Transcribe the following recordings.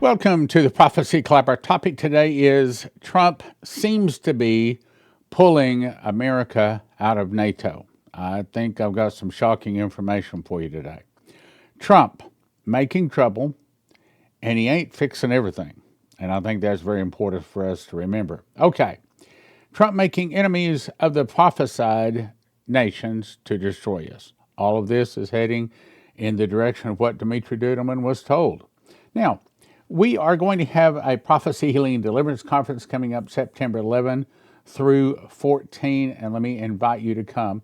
Welcome to the Prophecy Club. Our topic today is Trump seems to be pulling America out of NATO. I think I've got some shocking information for you today. Trump making trouble, and he ain't fixing everything. And I think that's very important for us to remember. Okay, Trump making enemies of the prophesied nations to destroy us. All of this is heading in the direction of what Dmitry Duduman was told. Now, we are going to have a Prophecy Healing and Deliverance Conference coming up September 11 through 14, and let me invite you to come.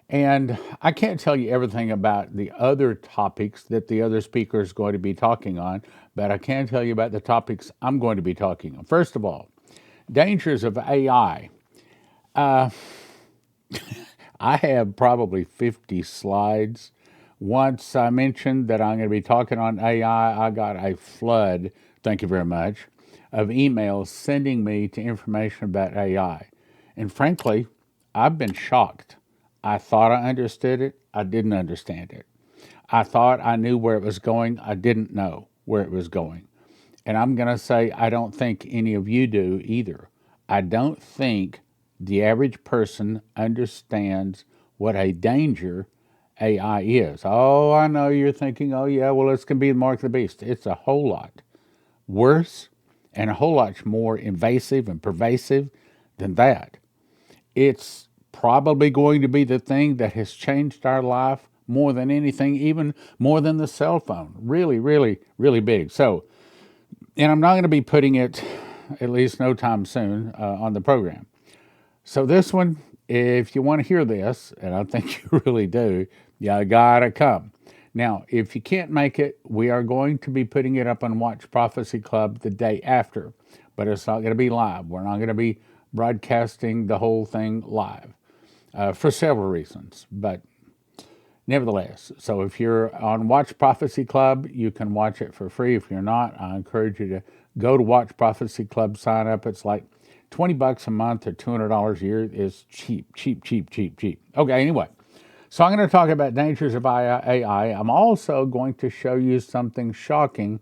And I can't tell you everything about the other topics that the other speaker is going to be talking on, but I can tell you about the topics I'm going to be talking on. First of all, dangers of AI. I have probably 50 slides. Once I mentioned that I'm going to be talking on AI, I got a flood, thank you very much, of emails sending me to information about AI. And frankly, I've been shocked. I thought I understood it. I didn't understand it. I thought I knew where it was going. I didn't know where it was going. And I'm going to say I don't think any of you do either. I don't think the average person understands what a danger AI is. Oh, I know you're thinking, oh yeah, well, it's going to be the mark of the beast. It's a whole lot worse and a whole lot more invasive and pervasive than that. It's probably going to be the thing that has changed our life more than anything, even more than the cell phone. Really, really, really big. So, and I'm not going to be putting it, at least no time soon, on the program. So this one, if you want to hear this, and I think you really do, you gotta come. Now, if you can't make it, we are going to be putting it up on Watch Prophecy Club the day after, but it's not going to be live. We're not going to be broadcasting the whole thing live for several reasons, but nevertheless. So if you're on Watch Prophecy Club, you can watch it for free. If you're not, I encourage you to go to Watch Prophecy Club, sign up. It's like $20 a month or $200 a year. Is cheap. Okay, anyway. So I'm going to talk about dangers of AI. I'm also going to show you something shocking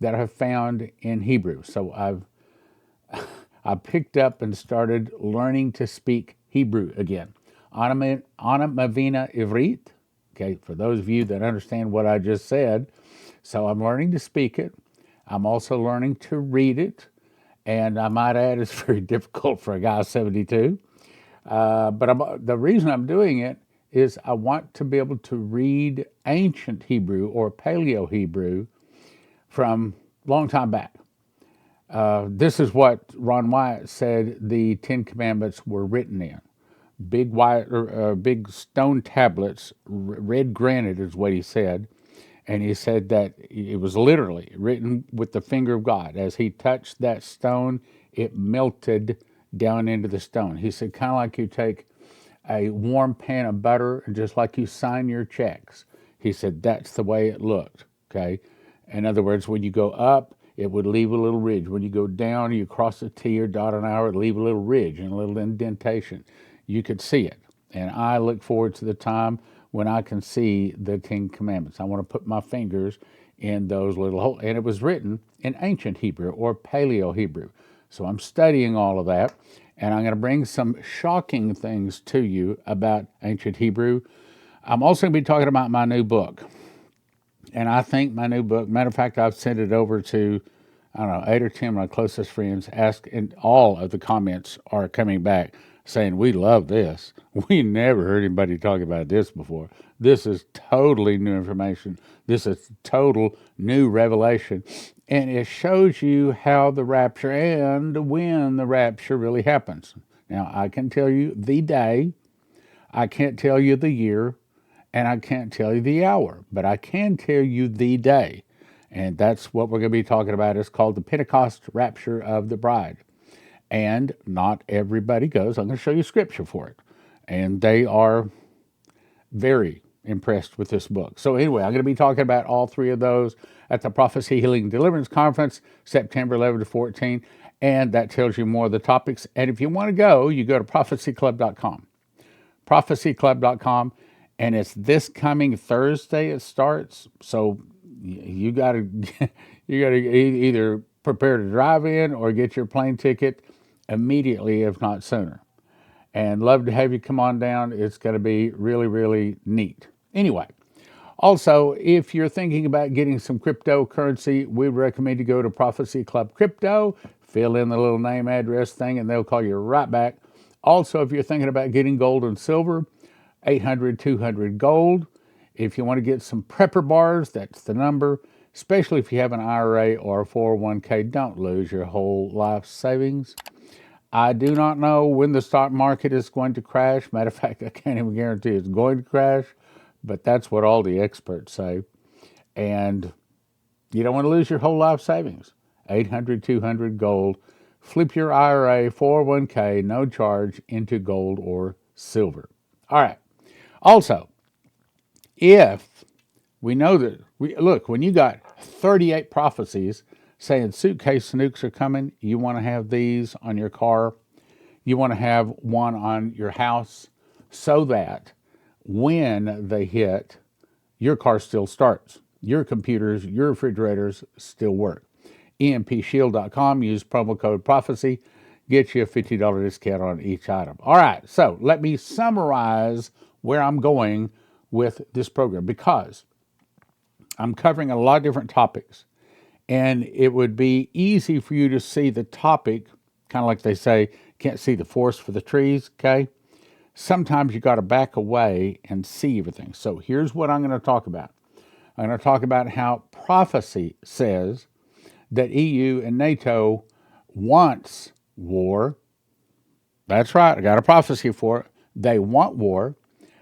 that I've found in Hebrew. So I picked up and started learning to speak Hebrew again. Ana Mavina Ivrit. Okay, for those of you that understand what I just said. So I'm learning to speak it. I'm also learning to read it. And I might add, it's very difficult for a guy 72. But the reason I'm doing it is I want to be able to read ancient Hebrew or Paleo Hebrew from a long time back. This is what Ron Wyatt said the Ten Commandments were written in. Big stone tablets, red granite is what he said. And he said that it was literally written with the finger of God. As he touched that stone, it melted down into the stone. He said, kind of like you take a warm pan of butter, just like you sign your checks. He said, that's the way it looked, okay? In other words, when you go up, it would leave a little ridge. When you go down, you cross a T or dot an I, it would leave a little ridge and a little indentation. You could see it. And I look forward to the time when I can see the Ten Commandments. I want to put my fingers in those little holes. And it was written in ancient Hebrew or Paleo Hebrew. So I'm studying all of that. And I'm going to bring some shocking things to you about ancient Hebrew. I'm also going to be talking about my new book. And I think my new book, matter of fact, I've sent it over to, I don't know, 8 or 10 of my closest friends, and all of the comments are coming back saying, we love this. We never heard anybody talk about this before. This is totally new information. This is total new revelation. And it shows you how the rapture and when the rapture really happens. Now, I can tell you the day, I can't tell you the year, and I can't tell you the hour, but I can tell you the day. And that's what we're going to be talking about. It's called the Pentecost Rapture of the Bride. And not everybody goes. I'm going to show you scripture for it. And they are very impressed with this book. So anyway, I'm going to be talking about all three of those at the Prophecy Healing and Deliverance Conference, September 11 to 14. And that tells you more of the topics. And if you want to go, you go to prophecyclub.com. Prophecyclub.com. And it's this coming Thursday it starts. So you got to You got to either prepare to drive in or get your plane ticket immediately, if not sooner. And love to have you come on down. It's going to be really, really neat. Anyway, also, if you're thinking about getting some cryptocurrency, we recommend you go to Prophecy Club Crypto, fill in the little name, address thing, and they'll call you right back. Also, if you're thinking about getting gold and silver, 800-200 gold. If you want to get some prepper bars, that's the number. Especially if you have an IRA or a 401k, don't lose your whole life savings. I do not know when the stock market is going to crash. Matter of fact, I can't even guarantee it's going to crash, but that's what all the experts say. And you don't want to lose your whole life savings. 800-200 gold. Flip your IRA, 401k, no charge, into gold or silver. All right. Also, if we know that, look, when you got 38 prophecies saying suitcase nukes are coming, you want to have these on your car. You want to have one on your house so that when they hit, your car still starts. Your computers, your refrigerators still work. EMPShield.com, use promo code prophecy, get you a $50 discount on each item. All right, so let me summarize where I'm going with this program because I'm covering a lot of different topics. And it would be easy for you to see the topic, kind of like they say, can't see the forest for the trees, okay? Sometimes you got to back away and see everything. So here's what I'm going to talk about. I'm going to talk about how prophecy says that EU and NATO wants war. That's right, I got a prophecy for it. They want war.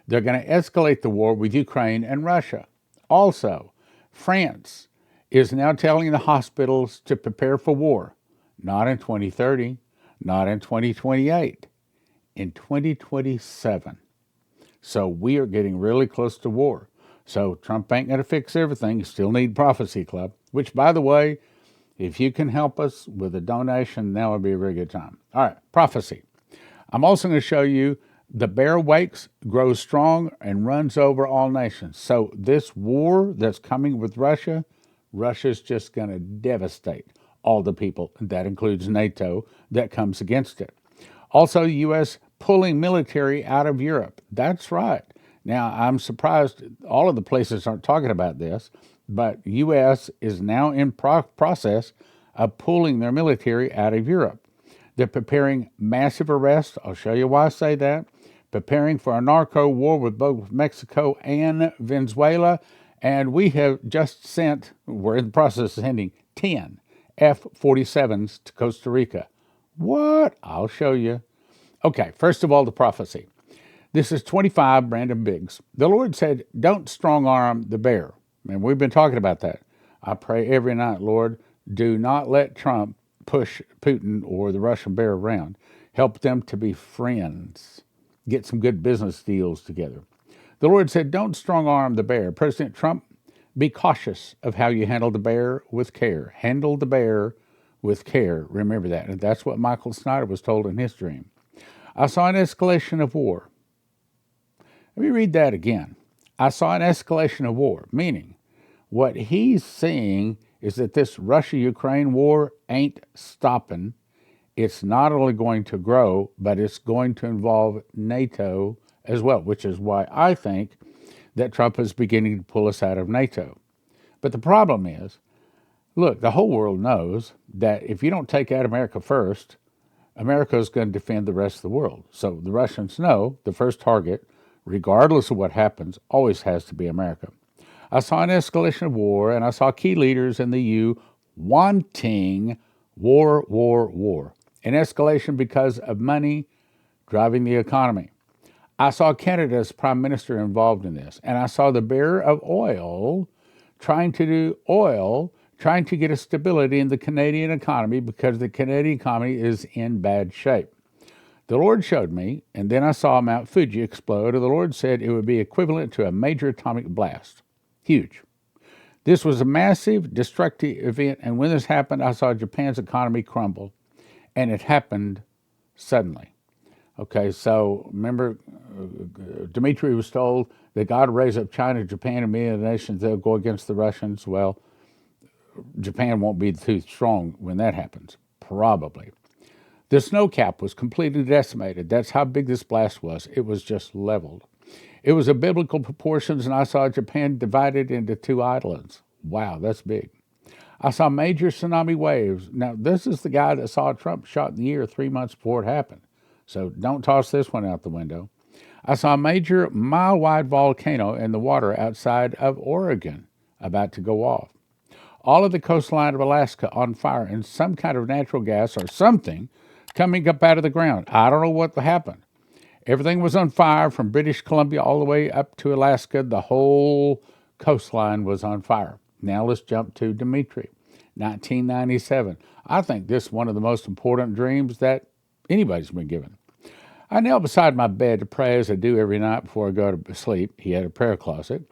They're going to escalate the war with Ukraine and Russia. Also, France is now telling the hospitals to prepare for war, not in 2030, not in 2028, in 2027. So we are getting really close to war. So Trump ain't going to fix everything. You still need Prophecy Club, which, by the way, if you can help us with a donation, that would be a very good time. All right, prophecy. I'm also going to show you the bear wakes, grows strong, and runs over all nations. So this war that's coming with Russia, Russia's just going to devastate all the people. That includes NATO that comes against it. Also, the U.S. pulling military out of Europe. That's right. Now, I'm surprised all of the places aren't talking about this, but U.S. is now in process of pulling their military out of Europe. They're preparing massive arrests. I'll show you why I say that. Preparing for a narco war with both Mexico and Venezuela. And we have just sent, we're in the process of sending 10 F-47s to Costa Rica. What? I'll show you. Okay, first of all, the prophecy. This is 25, Brandon Biggs. The Lord said, don't strong arm the bear. And we've been talking about that. I pray every night, Lord, do not let Trump push Putin or the Russian bear around. Help them to be friends. Get some good business deals together. The Lord said, don't strong arm the bear. President Trump, be cautious of how you handle the bear with care. Handle the bear with care. Remember that. And that's what Michael Snyder was told in his dream. I saw an escalation of war. Let me read that again. I saw an escalation of war, meaning what he's seeing is that this Russia-Ukraine war ain't stopping. It's not only going to grow, but it's going to involve NATO as well, which is why I think that Trump is beginning to pull us out of NATO. But the problem is, look, the whole world knows that if you don't take out America first, America is going to defend the rest of the world. So the Russians know the first target, regardless of what happens, always has to be America. I saw an escalation of war, and I saw key leaders in the EU wanting war, war, war. An escalation because of money driving the economy. I saw Canada's prime minister involved in this, and I saw the bearer of oil trying to get a stability in the Canadian economy because the Canadian economy is in bad shape. The Lord showed me, and then I saw Mount Fuji explode, and the Lord said it would be equivalent to a major atomic blast. Huge. This was a massive, destructive event, and when this happened, I saw Japan's economy crumble, and it happened suddenly. Okay, so remember, Dmitry was told that God raised up China, Japan, and many of the nations that will go against the Russians. Well, Japan won't be too strong when that happens, probably. The snow cap was completely decimated. That's how big this blast was. It was just leveled. It was of biblical proportions, and I saw Japan divided into two islands. Wow, that's big. I saw major tsunami waves. Now, this is the guy that saw Trump shot in the ear 3 months before it happened. So don't toss this one out the window. I saw a major mile-wide volcano in the water outside of Oregon about to go off. All of the coastline of Alaska on fire and some kind of natural gas or something coming up out of the ground. I don't know what happened. Everything was on fire from British Columbia all the way up to Alaska. The whole coastline was on fire. Now let's jump to Dimitri, 1997. I think this is one of the most important dreams that anybody's been given. I knelt beside my bed to pray as I do every night before I go to sleep. He had a prayer closet.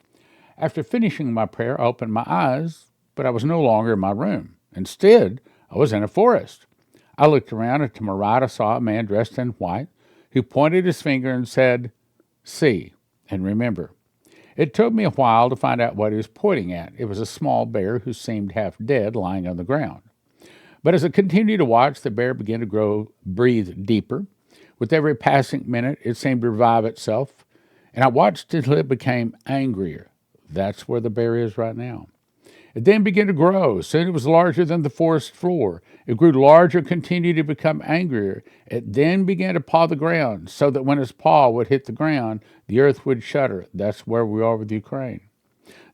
After finishing my prayer, I opened my eyes, but I was no longer in my room. Instead, I was in a forest. I looked around, and to my right I saw a man dressed in white who pointed his finger and said, "See and remember." It took me a while to find out what he was pointing at. It was a small bear who seemed half dead lying on the ground. But as I continued to watch, the bear began to breathe deeper. With every passing minute, it seemed to revive itself, and I watched until it became angrier. That's where the bear is right now. It then began to grow. Soon it was larger than the forest floor. It grew larger, continued to become angrier. It then began to paw the ground, so that when its paw would hit the ground, the earth would shudder. That's where we are with Ukraine.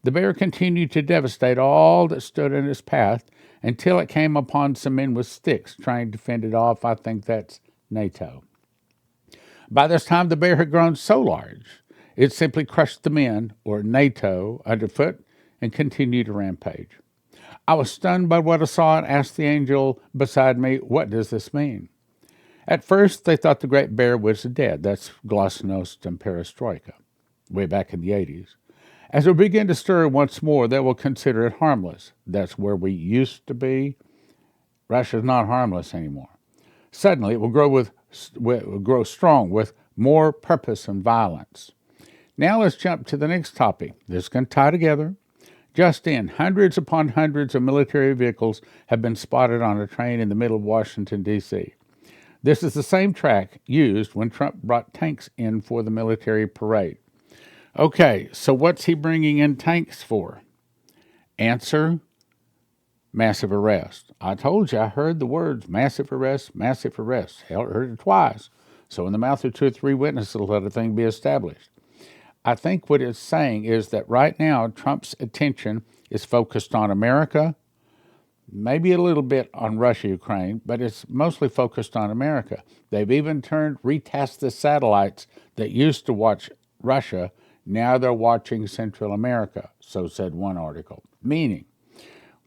The bear continued to devastate all that stood in its path until it came upon some men with sticks trying to fend it off. I think that's NATO. By this time, the bear had grown so large, it simply crushed the men, or NATO, underfoot and continued to rampage. I was stunned by what I saw and asked the angel beside me, "What does this mean?" At first, they thought the great bear was dead. That's glasnost and perestroika, way back in the 80s. As we begin to stir once more, they will consider it harmless. That's where we used to be. Russia's not harmless anymore. Suddenly, it will grow strong with more purpose and violence. Now let's jump to the next topic. This can tie together. Just in, hundreds upon hundreds of military vehicles have been spotted on a train in the middle of Washington, D.C. This is the same track used when Trump brought tanks in for the military parade. Okay, so what's he bringing in tanks for? Answer, massive arrest. I told you, I heard the words massive arrest, massive arrest. Hell, I heard it twice. So in the mouth of two or three witnesses, let a thing be established. I think what it's saying is that right now, Trump's attention is focused on America, maybe a little bit on Russia, Ukraine, but it's mostly focused on America. They've even retasked the satellites that used to watch Russia. Now they're watching Central America, so said one article. Meaning,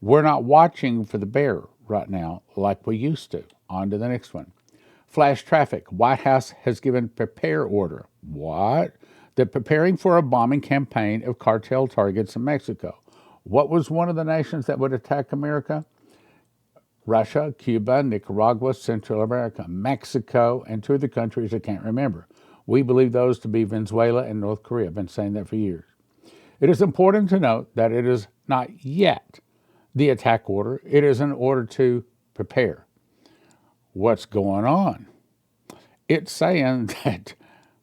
we're not watching for the bear right now like we used to. On to the next one. Flash traffic. White House has given prepare order. What? They're preparing for a bombing campaign of cartel targets in Mexico. What was one of the nations that would attack America? Russia, Cuba, Nicaragua, Central America, Mexico, and two other countries I can't remember. We believe those to be Venezuela and North Korea. I've been saying that for years. It is important to note that it is not yet the attack order. It is an order to prepare. What's going on? It's saying that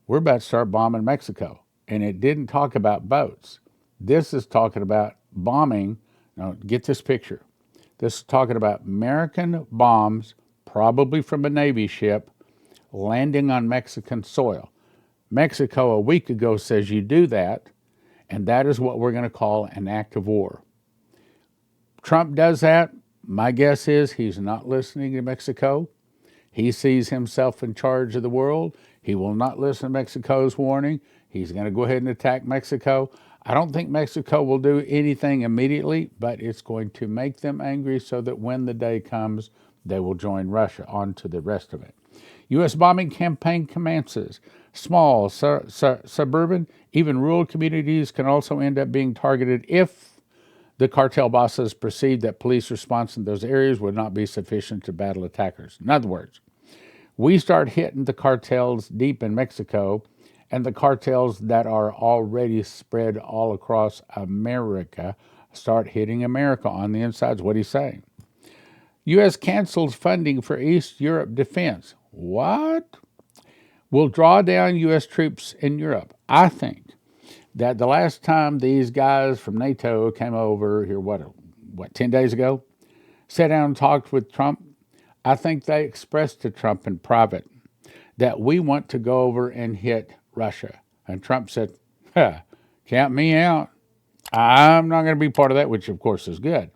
we're about to start bombing Mexico, and it didn't talk about boats. This is talking about bombing. Now, get this picture. This is talking about American bombs, probably from a Navy ship, landing on Mexican soil. Mexico a week ago says you do that, and that is what we're going to call an act of war. Trump does that. My guess is he's not listening to Mexico. He sees himself in charge of the world. He will not listen to Mexico's warning. He's going to go ahead and attack Mexico. I don't think Mexico will do anything immediately, but it's going to make them angry so that when the day comes, they will join Russia. On to the rest of it. U.S. bombing campaign commences. Small, suburban, even rural communities can also end up being targeted if the cartel bosses perceive that police response in those areas would not be sufficient to battle attackers. In other words, we start hitting the cartels deep in Mexico and the cartels that are already spread all across America start hitting America on the insides. What he's saying. U.S. cancels funding for East Europe defense. What? Will draw down U.S. troops in Europe. I think that the last time these guys from NATO came over here, 10 days ago, sat down and talked with Trump, I think they expressed to Trump in private that we want to go over and hit Russia. And Trump said, count me out. I'm not going to be part of that, which of course is good.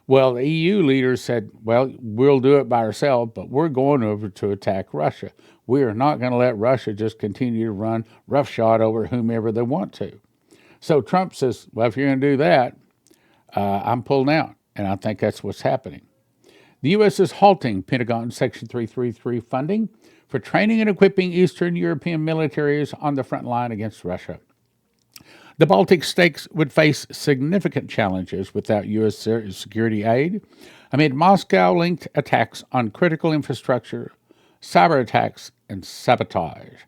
Well, the EU leaders said, well, we'll do it by ourselves, but we're going over to attack Russia. We are not going to let Russia just continue to run roughshod over whomever they want to. So Trump says, well, if you're going to do that, I'm pulling out. And I think that's what's happening. The U.S. is halting Pentagon Section 333 funding for training and equipping Eastern European militaries on the front line against Russia. The Baltic states would face significant challenges without U.S. security aid amid Moscow-linked attacks on critical infrastructure, cyber attacks, and sabotage.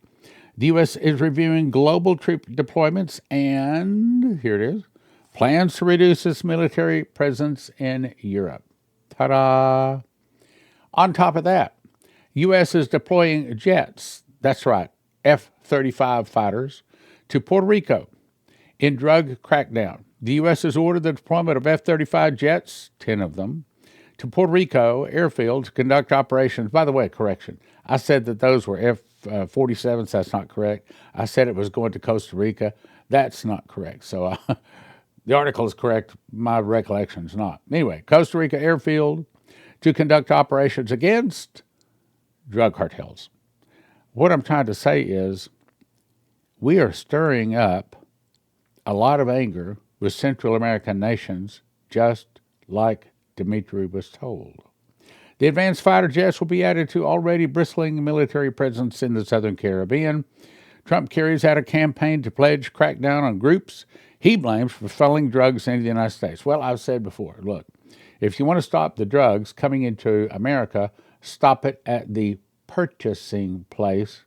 The U.S. is reviewing global troop deployments and, here it is, plans to reduce its military presence in Europe. Ta-da! On top of that, U.S. is deploying jets, that's right, F-35 fighters, to Puerto Rico in drug crackdown. The U.S. has ordered the deployment of F-35 jets, 10 of them, to Puerto Rico airfield to conduct operations. By the way, correction, I said that those were F-47s. That's not correct. I said it was going to Costa Rica. That's not correct. So the article is correct. My recollection is not. Anyway, Costa Rica airfield to conduct operations against drug cartels. What I'm trying to say is we are stirring up a lot of anger with Central American nations, just like Dmitry was told. The advanced fighter jets will be added to already bristling military presence in the Southern Caribbean. Trump carries out a campaign to pledge crackdown on groups he blames for funneling drugs into the United States. Well, I've said before, look, if you want to stop the drugs coming into America, stop it at the purchasing place,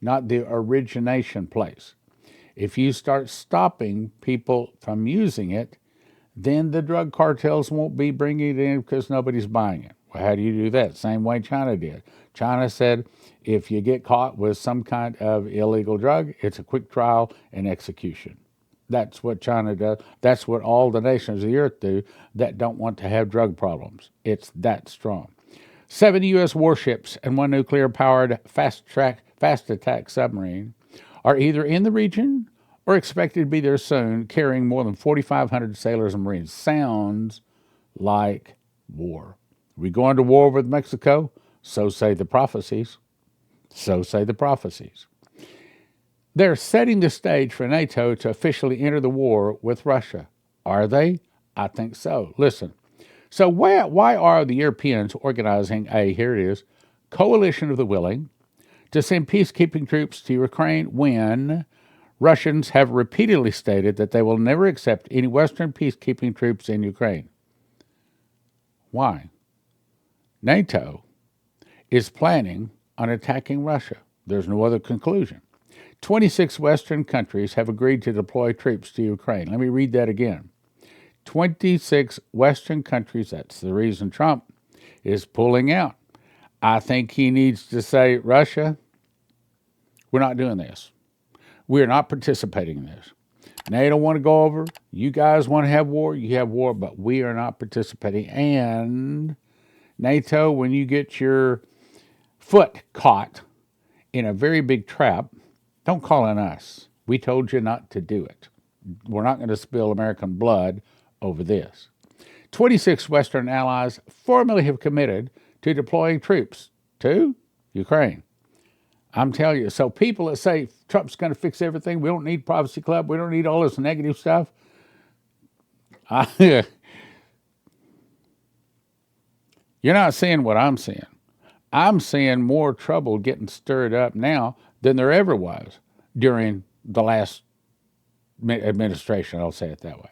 not the origination place. If you start stopping people from using it, then the drug cartels won't be bringing it in because nobody's buying it. Well, how do you do that? Same way China did. China said if you get caught with some kind of illegal drug, it's a quick trial and execution. That's what China does. That's what all the nations of the earth do that don't want to have drug problems. It's that strong. 7 U.S. warships and 1 nuclear-powered fast-attack submarine are either in the region or expected to be there soon, carrying more than 4,500 sailors and Marines. Sounds like war. Are we going to war with Mexico? So say the prophecies. So say the prophecies. They're setting the stage for NATO to officially enter the war with Russia. Are they? I think so. Listen. So why are the Europeans organizing here it is, coalition of the willing to send peacekeeping troops to Ukraine when Russians have repeatedly stated that they will never accept any Western peacekeeping troops in Ukraine? Why? NATO is planning on attacking Russia. There's no other conclusion. 26 Western countries have agreed to deploy troops to Ukraine. Let me read that again. 26 Western countries, that's the reason Trump is pulling out. I think he needs to say, Russia, we're not doing this. We're not participating in this. NATO want to go over. You guys want to have war, you have war, but we are not participating. And NATO, when you get your foot caught in a very big trap, don't call on us. We told you not to do it. We're not going to spill American blood over this. 26 Western allies formally have committed to deploying troops to Ukraine. I'm telling you, so people that say Trump's going to fix everything, we don't need Prophecy Club, we don't need all this negative stuff, you're not seeing what I'm seeing. I'm seeing more trouble getting stirred up now than there ever was during the last administration, I'll say it that way.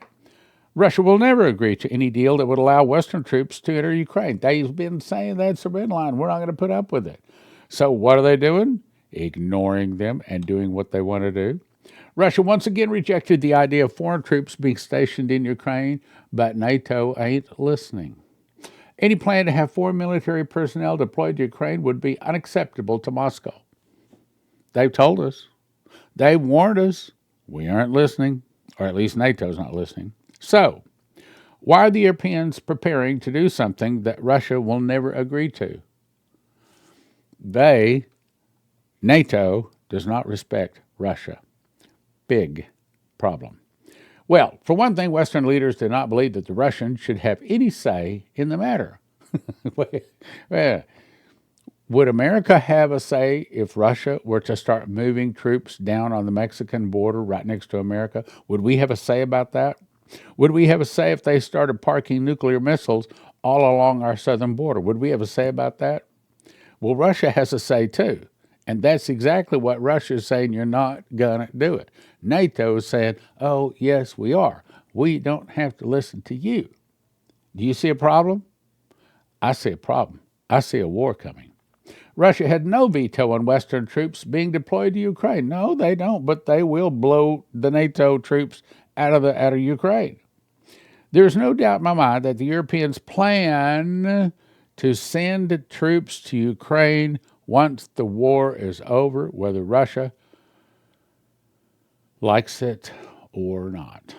Russia will never agree to any deal that would allow Western troops to enter Ukraine. They've been saying that's a red line. We're not going to put up with it. So what are they doing? Ignoring them and doing what they want to do. Russia once again rejected the idea of foreign troops being stationed in Ukraine, but NATO ain't listening. Any plan to have foreign military personnel deployed to Ukraine would be unacceptable to Moscow. They've told us. They warned us. We aren't listening, or at least NATO's not listening. So, why are the Europeans preparing to do something that Russia will never agree to? NATO, does not respect Russia. Big problem. Well, for one thing, Western leaders did not believe that the Russians should have any say in the matter. Well, would America have a say if Russia were to start moving troops down on the Mexican border right next to America? Would we have a say about that? Would we have a say if they started parking nuclear missiles all along our southern border? Would we have a say about that? Well, Russia has a say too. And that's exactly what Russia is saying, you're not going to do it. NATO is saying, oh, yes, we are. We don't have to listen to you. Do you see a problem? I see a problem. I see a war coming. Russia had no veto on Western troops being deployed to Ukraine. No, they don't, but they will blow the NATO troops out of Ukraine. There's no doubt in my mind that the Europeans plan to send troops to Ukraine once the war is over, whether Russia likes it or not.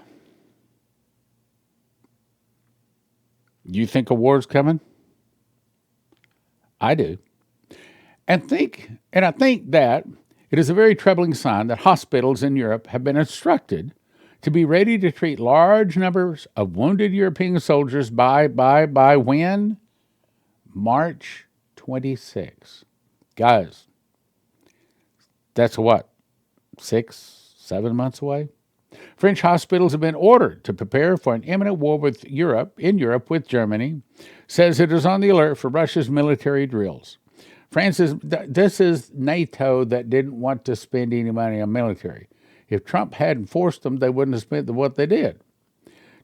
You think a war's coming? I do. And I think that it is a very troubling sign that hospitals in Europe have been instructed to be ready to treat large numbers of wounded European soldiers by when? March 26. Guys, that's what, 6, 7 months away? French hospitals have been ordered to prepare for an imminent war in Europe with Germany, says it is on the alert for Russia's military drills. This is NATO that didn't want to spend any money on military. If Trump hadn't forced them, they wouldn't have spent what they did.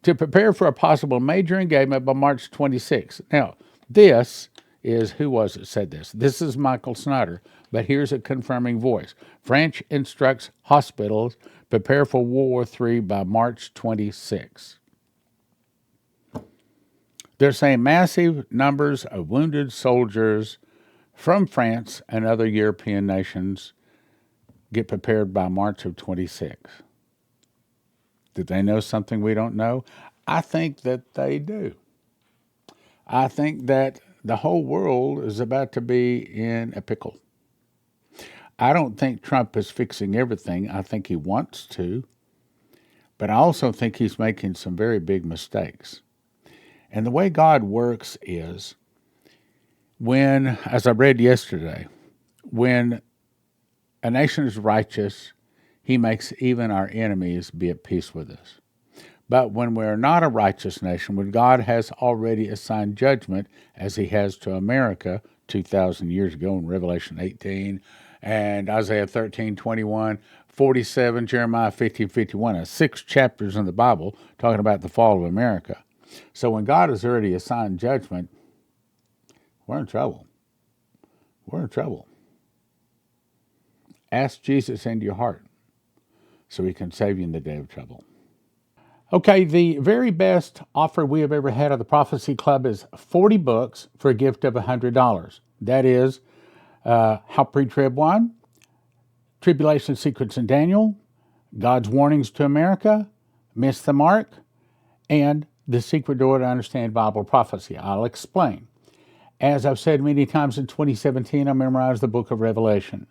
To prepare for a possible major engagement by March 26. Now, this is, who was it said this? This is Michael Snyder, but here's a confirming voice. France instructs hospitals prepare for World War III by March 26. They're saying massive numbers of wounded soldiers from France and other European nations get prepared by March of 26. Did they know something we don't know? I think that they do. I think that the whole world is about to be in a pickle. I don't think Trump is fixing everything. I think he wants to. But I also think he's making some very big mistakes. And the way God works is when, as I read yesterday, when a nation is righteous, he makes even our enemies be at peace with us. But when we're not a righteous nation, when God has already assigned judgment, as he has to America 2,000 years ago in Revelation 18 and Isaiah 13:21, 47, Jeremiah 50:51, 6 chapters in the Bible talking about the fall of America. So when God has already assigned judgment, we're in trouble. We're in trouble. Ask Jesus into your heart so he can save you in the day of trouble. Okay, the very best offer we have ever had at the Prophecy Club is 40 books for a gift of $100. That is How Pre-Trib Won, Tribulation Secrets in Daniel, God's Warnings to America, Miss the Mark, and The Secret Door to Understand Bible Prophecy. I'll explain. As I've said many times, in 2017, I memorized the book of Revelation.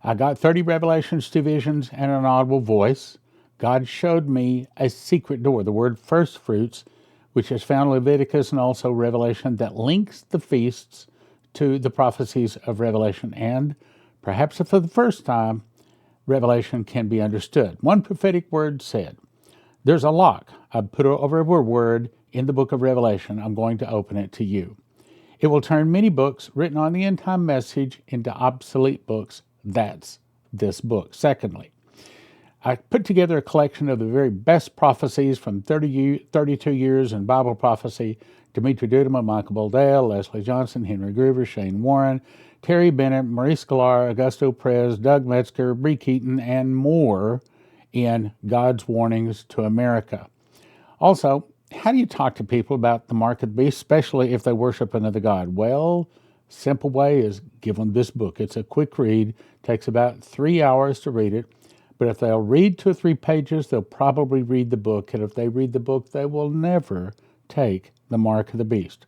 I got 30 revelations, 2 visions, and an audible voice. God showed me a secret door, the word first fruits, which is found in Leviticus and also Revelation, that links the feasts to the prophecies of Revelation. And perhaps for the first time, Revelation can be understood. One prophetic word said, there's a lock. I put over a word in the book of Revelation. I'm going to open it to you. It will turn many books written on the end time message into obsolete books. That's this book. Secondly, I put together a collection of the very best prophecies from 32 years in Bible prophecy. Dimitri Duduman, Michael Boldale, Leslie Johnson, Henry Groover, Shane Warren, Terry Bennett, Maurice Sklar, Augusto Perez, Doug Metzger, Bree Keaton, and more. in God's Warnings to America. Also, how do you talk to people about the mark of the beast, especially if they worship another god? Well, simple way is give them this book. It's a quick read, takes about 3 hours to read it. But if they'll read 2 or 3 pages, they'll probably read the book. And if they read the book, they will never take the mark of the beast.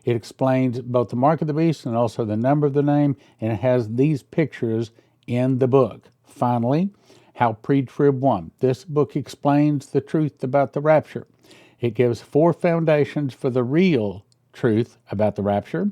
It explains both the mark of the beast and also the number of the name, and it has these pictures in the book. Finally, how pre-trib won. This book explains the truth about the rapture. It gives 4 foundations for the real truth about the rapture.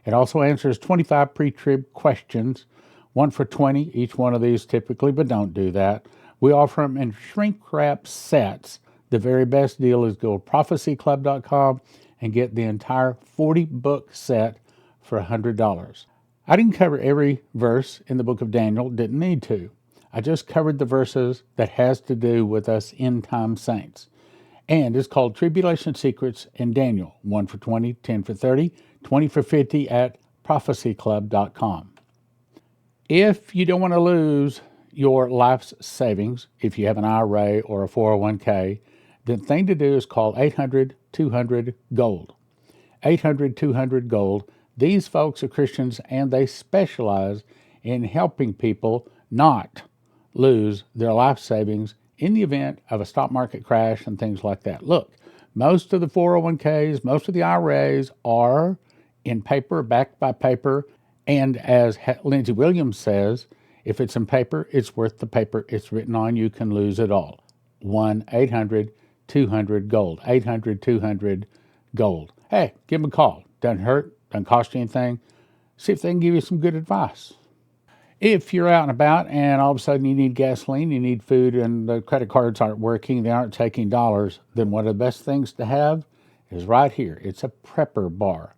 It also answers 25 pre-trib questions, 1 for $20, each one of these typically, but don't do that. We offer them in shrink-wrap sets. The very best deal is go to prophecyclub.com and get the entire 40-book set for $100. I didn't cover every verse in the book of Daniel, didn't need to. I just covered the verses that has to do with us end-time saints. And it's called Tribulation Secrets in Daniel, 1 for 20, 10 for 30, 20 for 50 at prophecyclub.com. If you don't want to lose your life's savings, if you have an IRA or a 401k, the thing to do is call 800-200-GOLD. 800-200-GOLD. These folks are Christians, and they specialize in helping people not lose their life savings in the event of a stock market crash and things like that. Look, most of the 401ks, most of the IRAs are in paper, backed by paper, and as Lindsey Williams says, if it's in paper, it's worth the paper it's written on. You can lose it all. 1-800-200-GOLD. 800-200-GOLD. Hey, give them a call. Doesn't hurt, doesn't cost you anything. See if they can give you some good advice. If you're out and about and all of a sudden you need gasoline, you need food, and the credit cards aren't working, they aren't taking dollars, then one of the best things to have is right here. It's a prepper bar.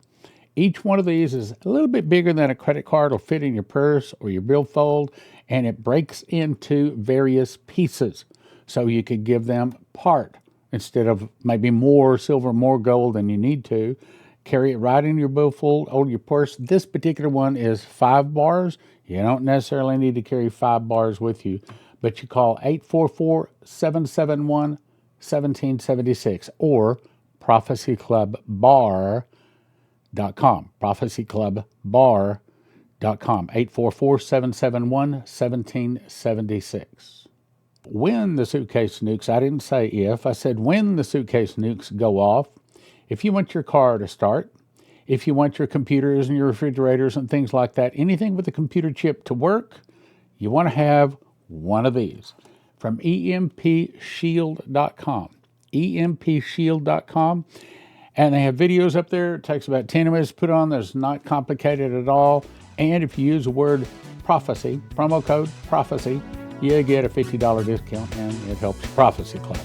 Each one of these is a little bit bigger than a credit card. It'll fit in your purse or your billfold, and it breaks into various pieces. So you could give them part instead of maybe more silver, more gold than you need to. Carry it right in your billfold or your purse. This particular one is 5 bars. You don't necessarily need to carry 5 bars with you, but you call 844-771-1776 or prophecyclubbar.com. prophecyclubbar.com. 844-771-1776. When the suitcase nukes, I didn't say if, I said when the suitcase nukes go off, if you want your car to start, if you want your computers and your refrigerators and things like that, anything with a computer chip to work, you want to have one of these from EMPShield.com. EMPShield.com. And they have videos up there. It takes about 10 minutes to put on. It's not complicated at all. And if you use the word prophecy, promo code prophecy, you get a $50 discount, and it helps Prophecy Club.